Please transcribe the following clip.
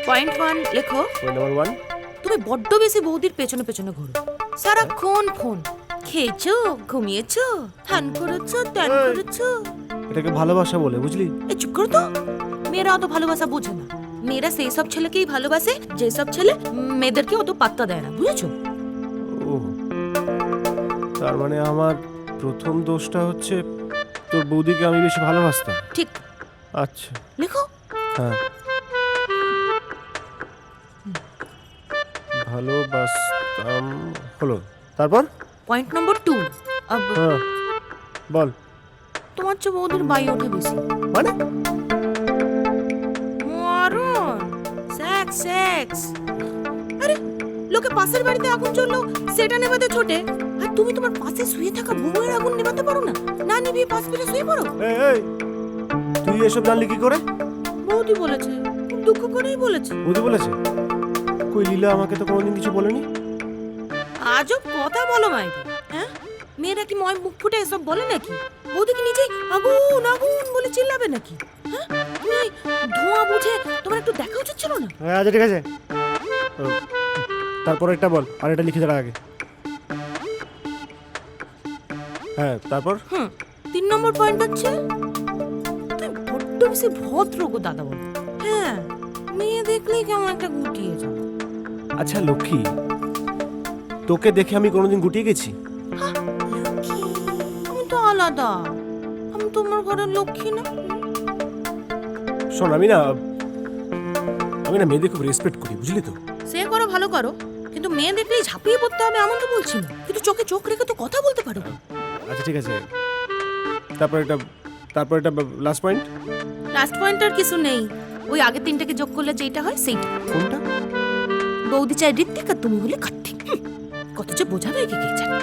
Point 1 লেখো। Point number 1, তুমি বড্ড বেশি বৌদির পেছনে পেছনে ঘোরো, সারাক্ষণ ফোন। খেয়েছো, ঘুমিয়েছো, ধ্যান করেছো, ত্যান করেছো। এটাকে ভালোবাসা বলে, বুঝলি? এই চুপ করো তো। মেয়েরা অত ভালোবাসা বোঝে না। মেয়েরা সেই সব ছেলেকেই ভালোবাসে যেসব ছেলে মেয়েদেরকে অত পাত্তা দেয় না, বুঝেছো? ও, তার মানে আমার প্রথম দোষটা হচ্ছে তোর বৌদিকে আমি বেশি ভালোবাসতাম। ঠিক। আচ্ছা, লেখো। হ্যাঁ, ভালোবাসতাম হলো। তারপর? Point number 2। হ্যাঁ, বল। তোমার চেয়ে বৌদির বাই ওঠে বেশি। মানে? মরণ, সেক্স সেক্স। আরে লোকে পাশের বাড়িতে আগুন জ্বললো সেটা নেভাতে ছোটে, আর তুমি তোমার পাশে শুয়ে থাকা বউয়ের আগুন নেভাতে পারো না? না নিভিয়ে পাশ ফিরে শুয়ে পড়ো। এই এই, তুই এসব জানলি কি করে? বৌদি বলেছে, খুব দুঃখ করেই বলেছে। বৌদি বলেছে? কই লীলা আমাকে তো কোনোদিন কিছু বলেনি। আজব কথা বলো মাইরি, হ্যাঁ? মেয়েরা কি ময় মুখ ফুটে এসব বলে নাকি? বৌদি কি নিজেই আগুন আগুন বলে চিল্লাবে নাকি? হ্যাঁ, তুমি এই ধোঁয়া বুঝে তোমার একটু দেখা উচিত ছিল না? হ্যাঁ, আচ্ছা ঠিক আছে। তারপর একটা বল, আর এটা লিখে দাঁড়া আগে। হ্যাঁ, তারপর? 3 নম্বর পয়েন্ট হচ্ছে তুই বড্ড বেশি ভদ্র গো দাদা বল। হ্যাঁ, মেয়ে দেখলেই কেমন একটা গুটিয়ে যাও। আচ্ছা লক্ষ্মী, তোকে দেখে আমি কোনোদিন গুটিয়ে গেছি? আমি তো আলাদা, আমি তোমার ঘরের লক্ষ্মী না। শোন, আমি না মেয়েদের খুব রেসপেক্ট করি, বুঝলি তো? সে করো, ভালো করো, কিন্তু মেয়ে দেখলেই ঝাঁপিয়ে পড়তে হবে এমন তো বলছি না, কিন্তু চোখে চোখ রেখে তো কথা বলতে পারো। আচ্ছা ঠিক আছে, তারপর এটা লাস্ট পয়েন্ট। লাস্ট পয়েন্ট আর কিছু নেই, ওই আগে 3টাকে যোগ করলে যেটা হয় সেইটা। কোনটা? বৌদি চাই ঋত্বিক আর তুমি হলে খাট্টি। কত যে বোঝাবে একে কে জানে।